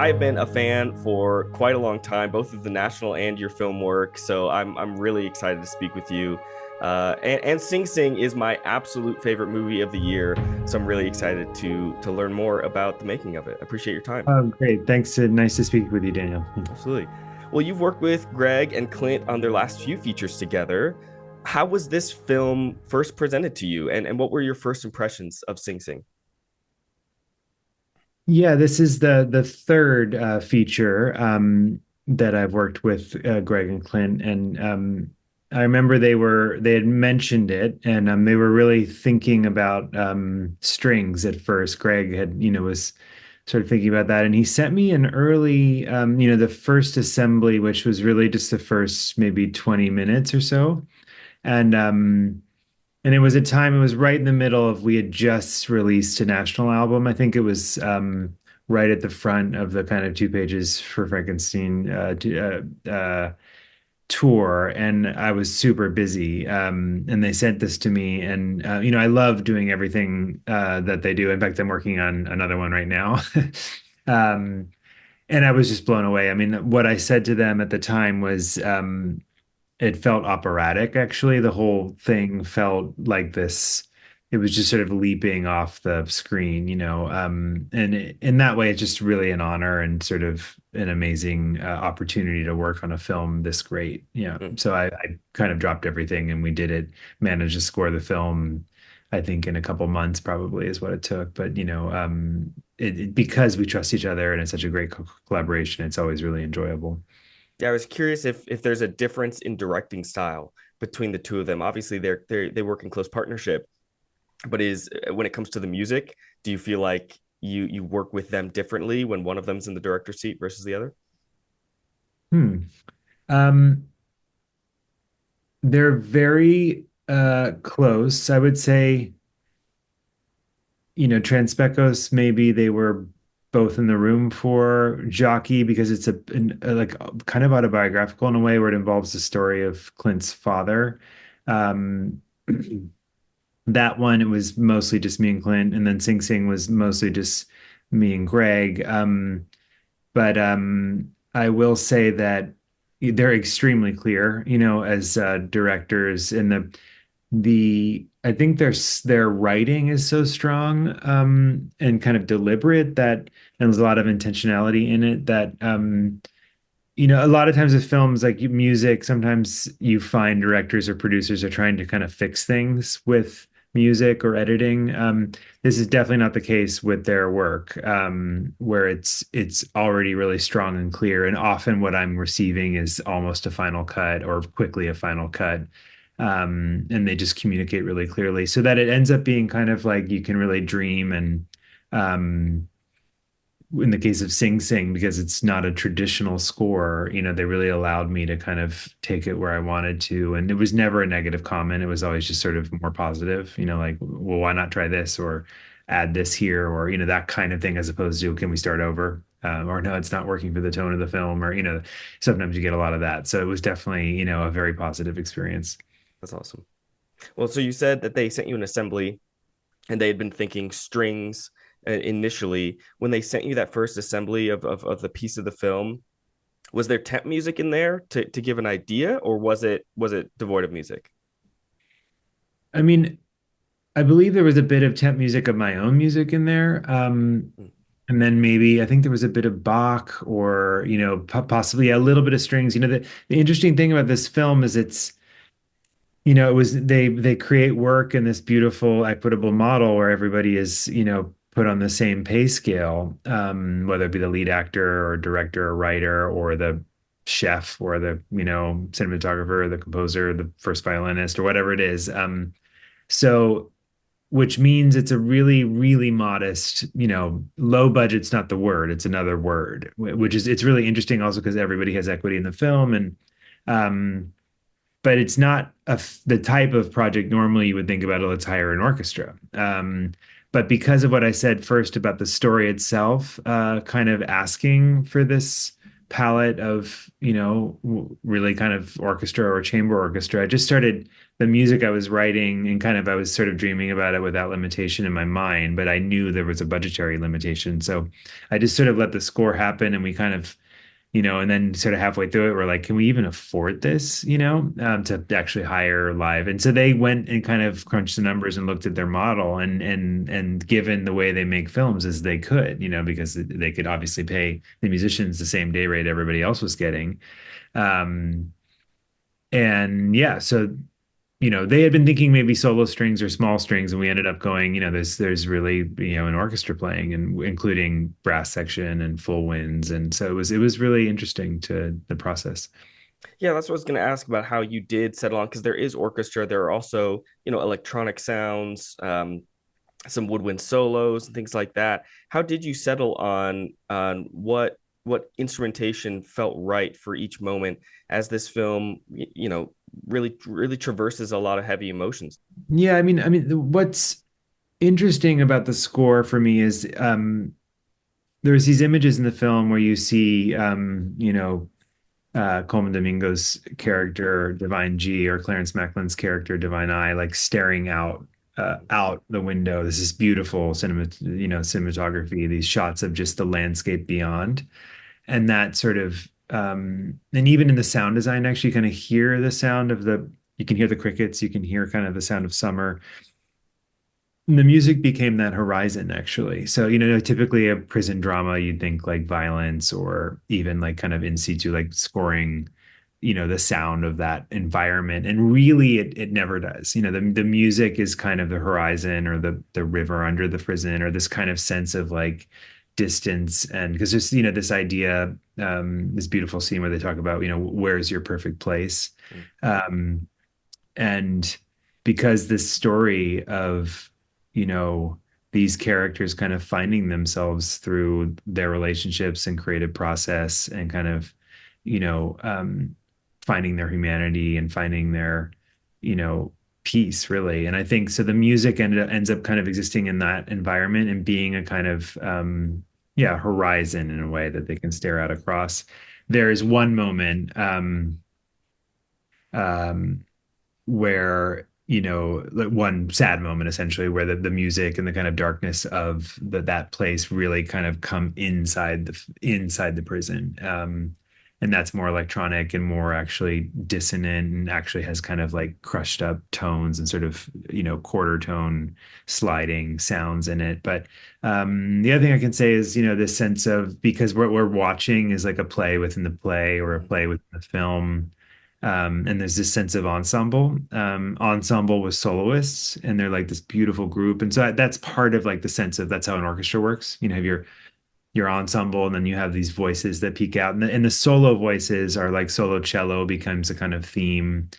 I've been a fan for quite a long time, both of the national and your film work. So I'm really excited to speak with you. And Sing Sing is my absolute favorite movie of the year. So I'm really excited to learn more about the making of it. I appreciate your time. Oh, great. Thanks. Nice to speak with you, Daniel. Absolutely. Well, you've worked with Greg and Clint on their last few features together. How was this film first presented to you, and what were your first impressions of Sing Sing? Yeah, this is the third feature that I've worked with Greg and Clint, and I remember they had mentioned it, and they were really thinking about strings at first. Greg had was sort of thinking about that, and he sent me an early the first assembly, which was really just the first maybe 20 minutes or so, and it was a time, it was right in the middle of, we had just released a national album. I think it was right at the front of the kind of two pages for Frankenstein tour. And I was super busy. And they sent this to me. And, I love doing everything that they do. In fact, I'm working on another one right now. um, and I was just blown away. I mean, what I said to them at the time was, it felt operatic, actually. The whole thing felt like this. It was just sort of leaping off the screen, in that way, it's just really an honor and sort of an amazing opportunity to work on a film this great. Yeah. Mm. So I kind of dropped everything and we did it, managed to score the film, I think in a couple months probably is what it took. But, because we trust each other and it's such a great collaboration, it's always really enjoyable. Yeah, I was curious if there's a difference in directing style between the two of them. Obviously, they work in close partnership, but is when it comes to the music, do you feel like you work with them differently when one of them's in the director's seat versus the other? Hmm. Um, they're very close. I would say, Transpecos, maybe they were both in the room for Jockey because it's like kind of autobiographical in a way where it involves the story of Clint's father. Um, that one, it was mostly just me and Clint, and then Sing Sing was mostly just me and Greg. But I will say that they're extremely clear, as directors, and the I think their writing is so strong and kind of deliberate that, and there's a lot of intentionality in it that a lot of times with films like music, sometimes you find directors or producers are trying to kind of fix things with music or editing. This is definitely not the case with their work, where it's already really strong and clear. And often what I'm receiving is almost a final cut or quickly a final cut. And they just communicate really clearly so that it ends up being kind of like you can really dream and um, in the case of Sing Sing, because it's not a traditional score, they really allowed me to kind of take it where I wanted to. And it was never a negative comment. It was always just sort of more positive, like, well, why not try this or add this here or, that kind of thing, as opposed to, can we start over? Or no, it's not working for the tone of the film, or, sometimes you get a lot of that. So it was definitely, a very positive experience. That's awesome. Well, so you said that they sent you an assembly and they had been thinking strings initially. When they sent you that first assembly of the piece of the film, was there temp music in there to give an idea, or was it devoid of music? I mean, I believe there was a bit of temp music of my own music in there. Mm. And then maybe I think there was a bit of Bach or, possibly a little bit of strings. The interesting thing about this film is it was they create work in this beautiful equitable model where everybody is, put on the same pay scale, whether it be the lead actor or director or writer or the chef or the, cinematographer or the composer, the first violinist or whatever it is. So which means it's a really, really modest, low budget's not the word, it's another word, which is, it's really interesting also because everybody has equity in the film. And, but it's not the type of project normally you would think about, oh, let's hire an orchestra. But because of what I said first about the story itself, kind of asking for this palette of, really kind of orchestra or chamber orchestra, I just started the music I was writing and kind of I was sort of dreaming about it without limitation in my mind, but I knew there was a budgetary limitation. So I just sort of let the score happen and we kind of, and then sort of halfway through it, we're like, can we even afford this, to actually hire live? And so they went and kind of crunched the numbers and looked at their model and given the way they make films as they could, because they could obviously pay the musicians the same day rate everybody else was getting. Um, and yeah, so they had been thinking maybe solo strings or small strings, and we ended up going, there's really, an orchestra playing and including brass section and full winds. And so it was really interesting to the process. Yeah, that's what I was going to ask about how you did settle on because there is orchestra. There are also, electronic sounds, some woodwind solos and things like that. How did you settle on what instrumentation felt right for each moment as this film, really traverses a lot of heavy emotions? Yeah, I mean, what's interesting about the score for me is there's these images in the film where you see Coleman Domingo's character Divine G or Clarence Macklin's character Divine I like staring out the window. This is beautiful cinematography, these shots of just the landscape beyond. And that sort of and even in the sound design, actually kind of hear the sound of you can hear the crickets, you can hear kind of the sound of summer. And the music became that horizon actually. So, typically a prison drama, you'd think like violence or even like kind of in situ, like scoring, the sound of that environment. And really it never does. The music is kind of the horizon or the river under the prison or this kind of sense of like distance. And because there's, this idea, this beautiful scene where they talk about, where's your perfect place? Mm. Um, and because this story of, you know, these characters kind of finding themselves through their relationships and creative process and kind of, you know, um, finding their humanity and finding their, you know, peace really. And I think so the music ends up kind of existing in that environment and being a kind of, yeah, horizon in a way that they can stare out across. There is one moment, um, where like one sad moment essentially where the music and the kind of darkness of that place really kind of come inside the prison, and that's more electronic and more actually dissonant and actually has kind of like crushed up tones and sort of quarter tone sliding sounds in it. But the other thing I can say is this sense of, because what we're watching is like a play within the play or a play within the film, and there's this sense of ensemble with soloists, and they're like this beautiful group. And so that's part of like the sense of that's how an orchestra works. You have your ensemble, and then you have these voices that peek out, and the solo voices are like solo cello becomes a kind of theme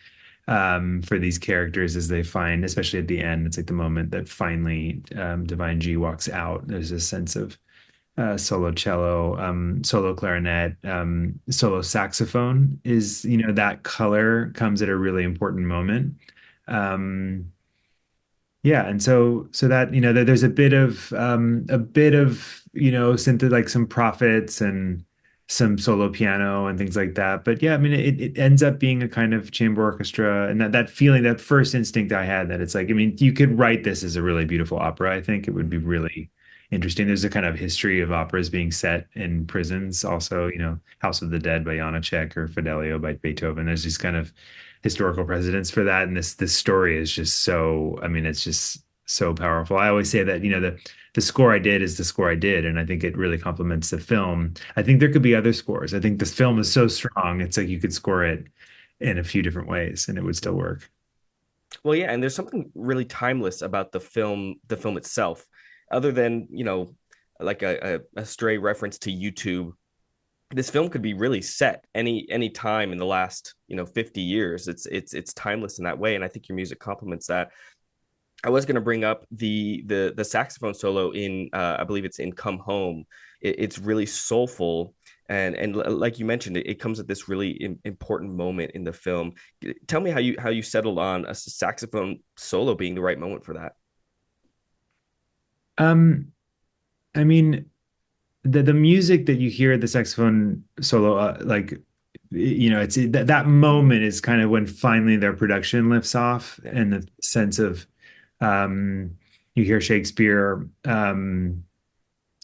for these characters as they find, especially at the end. It's like the moment that finally Divine G walks out. There's a sense of solo cello, solo clarinet, solo saxophone is, that color comes at a really important moment. Um, yeah, and so that there's a bit of synth like some prophets and some solo piano and things like that. But yeah, I mean it ends up being a kind of chamber orchestra, and that feeling, that first instinct I had that it's like, I mean, you could write this as a really beautiful opera. I think it would be really interesting. There's a kind of history of operas being set in prisons, also, House of the Dead by Janacek or Fidelio by Beethoven. There's these kind of historical precedents for that. And this story is just so, I mean, it's just so powerful. I always say that, the score I did is the score I did. And I think it really complements the film. I think there could be other scores. I think this film is so strong. It's like you could score it in a few different ways and it would still work. Well, yeah, and there's something really timeless about the film itself, other than, like a stray reference to YouTube. This film could be really set any time in the last 50 years. It's timeless in that way, and I think your music complements that. I was going to bring up the saxophone solo in I believe it's in Come Home. It's really soulful, and like you mentioned, it comes at this really important moment in the film. Tell me how you settled on a saxophone solo being the right moment for that. Um, I mean, the music that you hear the saxophone solo, like it's that moment is kind of when finally their production lifts off, Yeah. and the sense of um, you hear Shakespeare.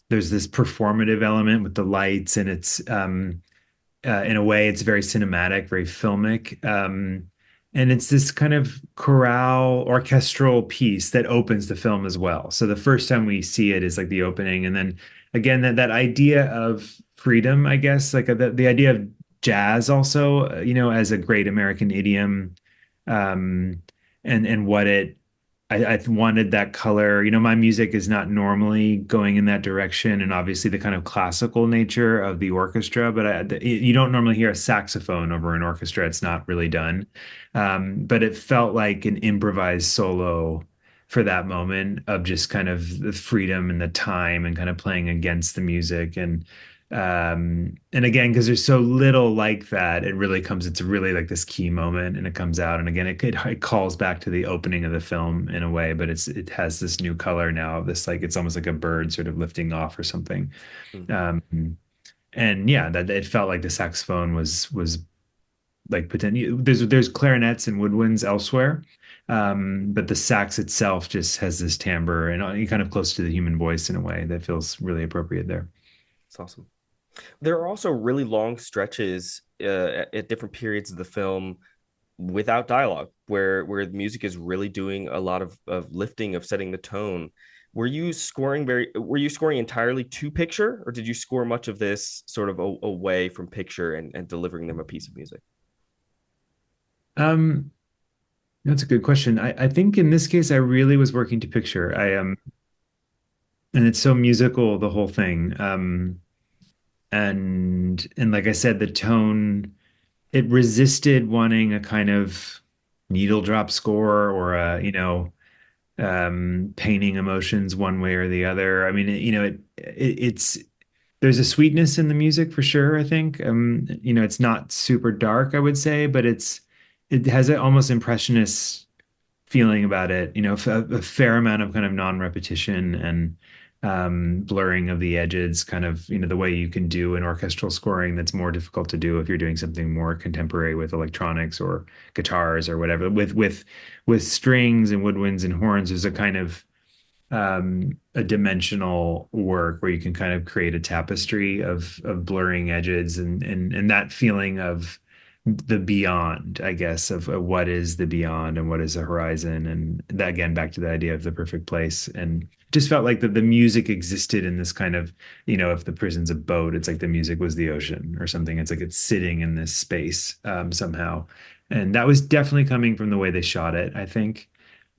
There's this performative element with the lights, and it's in a way, it's very cinematic, very filmic. And it's this kind of chorale orchestral piece that opens the film as well. So the first time we see it is like the opening. And then again, that idea of freedom, I guess, like the idea of jazz also, as a great American idiom, um, and what I wanted that color. My music is not normally going in that direction, and obviously the kind of classical nature of the orchestra. But you don't normally hear a saxophone over an orchestra. It's not really done. But it felt like an improvised solo for that moment of just kind of the freedom and the time and kind of playing against the music. And again, because there's so little like that, it's really like this key moment, and it comes out. And again, it calls back to the opening of the film in a way, but it has this new color now, this like it's almost like a bird sort of lifting off or something. Mm. Um, and yeah, that it felt like the saxophone was like potential. There's clarinets and woodwinds elsewhere. But the sax itself just has this timbre and kind of close to the human voice in a way that feels really appropriate there. It's awesome. There are also really long stretches at different periods of the film without dialogue, where the music is really doing a lot of lifting, of setting the tone. Were you scoring entirely to picture, or did you score much of this sort of away from picture and delivering them a piece of music? Um, That's a good question. I think in this case, I really was working to picture. And it's so musical, the whole thing. And like I said, the tone, it resisted wanting a kind of needle drop score or painting emotions one way or the other. I mean, it's there's a sweetness in the music for sure, I think. It's not super dark, I would say, but it has an almost impressionist feeling about it, a fair amount of kind of non-repetition and blurring of the edges, kind of, the way you can do an orchestral scoring that's more difficult to do if you're doing something more contemporary with electronics or guitars or whatever. With strings and woodwinds and horns, there's a kind of a dimensional work where you can kind of create a tapestry of blurring edges and that feeling of the beyond, I guess, of what is the beyond and what is the horizon. And that again, back to the idea of the perfect place. And it just felt like the music existed in this kind of, if the prison's a boat, it's like the music was the ocean or something. It's like it's sitting in this space somehow. And that was definitely coming from the way they shot it, I think.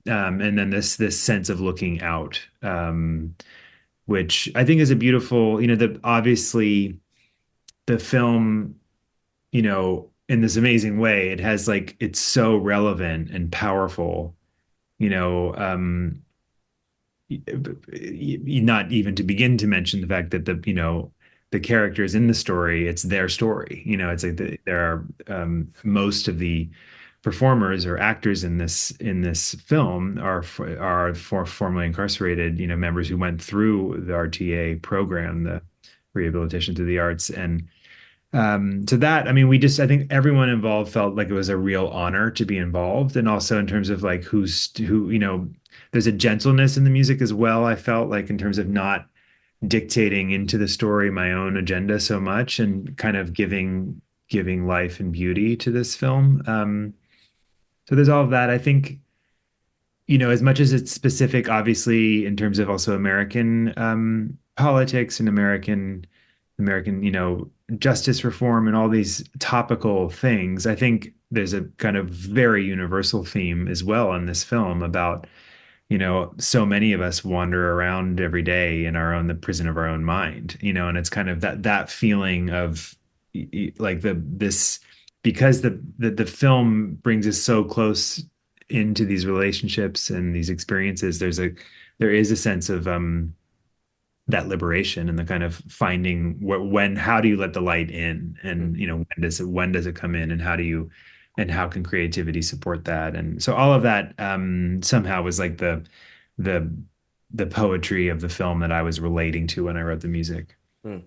And then this sense of looking out, which I think is a beautiful, the obviously the film, in this amazing way, it has like it's so relevant and powerful, you know, um, not even to begin to mention the fact that the characters in the story, it's their story. It's like there are most of the performers or actors in this film are formerly incarcerated, members who went through the RTA program, the Rehabilitation Through the Arts. And to that, I mean, I think everyone involved felt like it was a real honor to be involved. And also in terms of like who, there's a gentleness in the music as well. I felt like in terms of not dictating into the story my own agenda so much and kind of giving life and beauty to this film. So there's all of that. I think, as much as it's specific, obviously, in terms of also American politics and American, justice reform and all these topical things, I think there's a kind of very universal theme as well in this film about, so many of us wander around every day in the prison of our own mind, and it's kind of that feeling of like this because the film brings us so close into these relationships and these experiences. There is a sense of that liberation and the kind of finding how do you let the light in, Mm. and when does it come in, and how can creativity support that. And so all of that somehow was like the the poetry of the film that I was relating to when I wrote the music. Mm.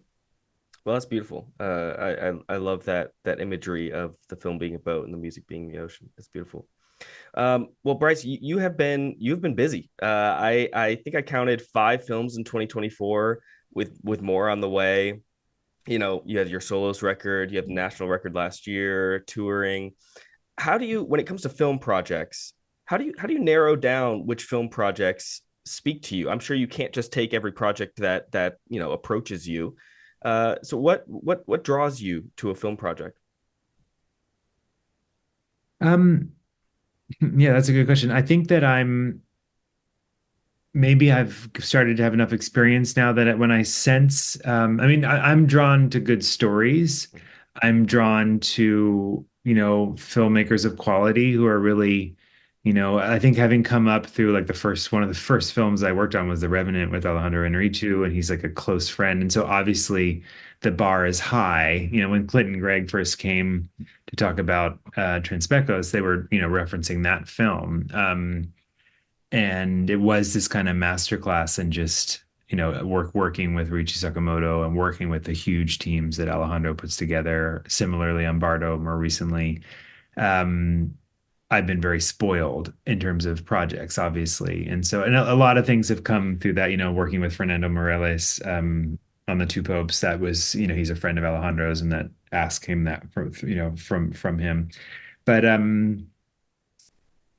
Well, that's beautiful. I love that imagery of the film being a boat and the music being the ocean. It's beautiful. Well, Bryce, you've been busy. I think I counted 5 films in 2024 with more on the way. You know, you had your solos record, you had the national record last year, touring. How do you, when it comes to film projects, how do you narrow down which film projects speak to you? I'm sure you can't just take every project that you know approaches you. So what draws you to a film project? Um, yeah, that's a good question. I think that maybe I've started to have enough experience now that when I sense, I mean, I'm drawn to good stories. I'm drawn to, filmmakers of quality who are really, I think having come up through like one of the first films I worked on was The Revenant with Alejandro Inarritu, and he's like a close friend. And so obviously the bar is high. When Clint and Greg first came to talk about Transpecos, they were, referencing that film. And it was this kind of masterclass in just working with Riichi Sakamoto and working with the huge teams that Alejandro puts together. Similarly on Bardo more recently. um, I've been very spoiled in terms of projects, obviously, and so a lot of things have come through that. Working with Fernando Morales on the Two Popes, that was he's a friend of Alejandro's, and that asked him that from him. But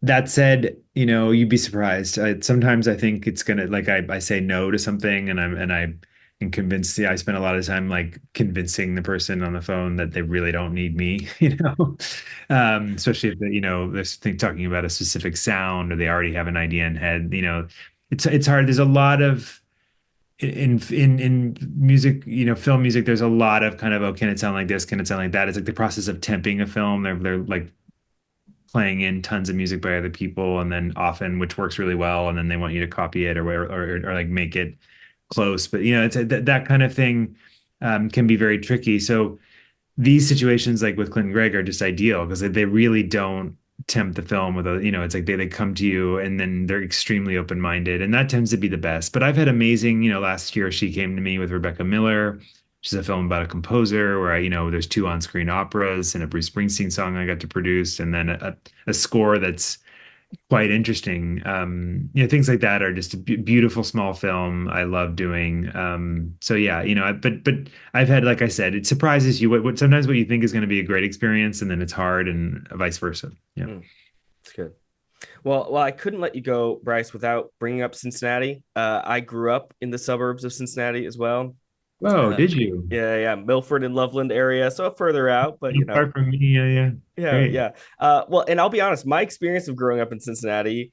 that said, you'd be surprised. Sometimes I think it's gonna like I say no to something, and I am convinced. Yeah, I spend a lot of time like convincing the person on the phone that they really don't need me. Especially if they're talking about a specific sound or they already have an idea in head. It's hard. There's a lot of in music, film music. There's a lot of kind of, oh, can it sound like this? Can it sound like that? It's like the process of temping a film. They're like playing in tons of music by other people, and then often which works really well, and then they want you to copy it or like make it close. But it's that kind of thing can be very tricky. So these situations like with Clint and Greg are just ideal because they really don't tempt the film with it's like they come to you and then they're extremely open-minded, and that tends to be the best. But I've had amazing, last year she came to me with Rebecca Miller, which is a film about a composer where there's 2 on-screen operas and a Bruce Springsteen song I got to produce, and then a score that's quite interesting. Things like that are just a beautiful small film I love doing. So yeah, but I've had, like I said, it surprises you what sometimes what you think is going to be a great experience, and then it's hard, and vice versa. Yeah. Mm, it's good. Well, I couldn't let you go, Bryce, without bringing up Cincinnati. I grew up in the suburbs of Cincinnati as well. Oh, Uh, did you? yeah, Milford and Loveland area, so further out, but Not far from me. Yeah, yeah. yeah, Great. yeah. Well, and I'll be honest, my experience of growing up in Cincinnati,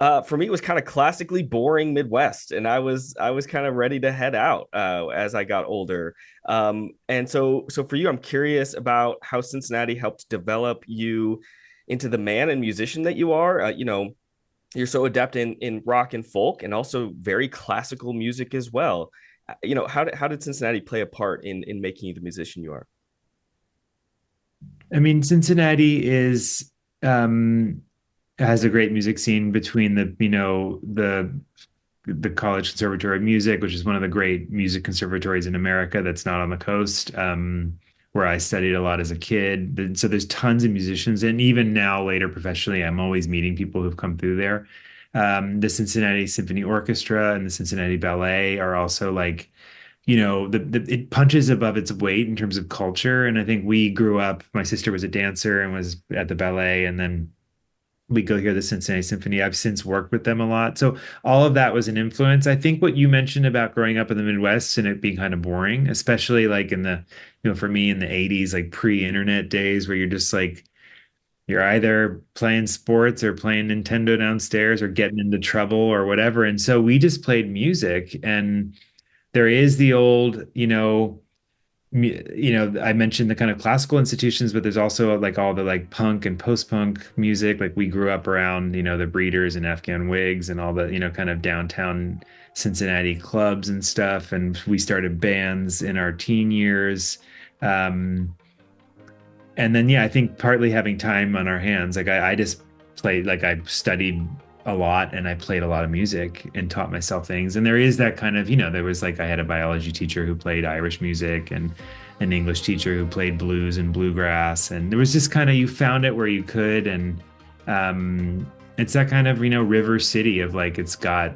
for me was kind of classically boring Midwest, and I was kind of ready to head out as I got older. And so for you, I'm curious about how Cincinnati helped develop you into the man and musician that you are. You're so adept in rock and folk, and also very classical music as well. How did Cincinnati play a part in making you the musician you are? I mean, Cincinnati is has a great music scene between the College Conservatory of Music, which is one of the great music conservatories in America that's not on the coast, where I studied a lot as a kid. So there's tons of musicians, and even now, later professionally, I'm always meeting people who've come through there. The Cincinnati Symphony Orchestra and the Cincinnati Ballet are also like, it punches above its weight in terms of culture. And I think we grew up, my sister was a dancer and was at the ballet, and then we go hear the Cincinnati Symphony. I've since worked with them a lot. So all of that was an influence. I think what you mentioned about growing up in the Midwest and it being kind of boring, especially like for me in the 80s, like pre-internet days where you're just like, you're either playing sports or playing Nintendo downstairs or getting into trouble or whatever. And so we just played music, and there is the old, I mentioned the kind of classical institutions, but there's also like all the like punk and post-punk music. Like we grew up around, the Breeders and Afghan Wigs and all the, kind of downtown Cincinnati clubs and stuff. And we started bands in our teen years. Um, and then, yeah, I think partly having time on our hands, like I just played, like I studied a lot and I played a lot of music and taught myself things. And there is that kind of, there was like I had a biology teacher who played Irish music and an English teacher who played blues and bluegrass. And there was just kind of you found it where you could. And it's that kind of, river city of like it's got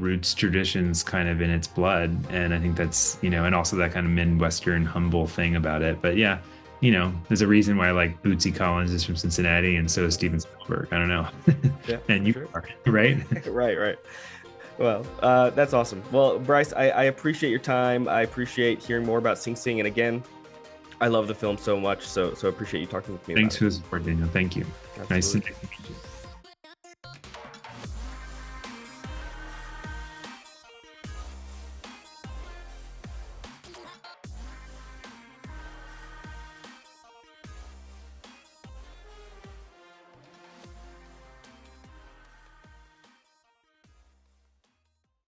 roots, traditions kind of in its blood. And I think that's, and also that kind of Midwestern humble thing about it. But yeah, there's a reason why like Bootsy Collins is from Cincinnati and so is Steven Spielberg. I don't know. Yeah, And for you sure. are, right? Right, right. Well, that's awesome. Well, Bryce, I appreciate your time. I appreciate hearing more about Sing Sing. And again, I love the film so much. So appreciate you talking with me about Thanks it. for the support, Daniel. Thank you. Nice to Absolutely. meet you.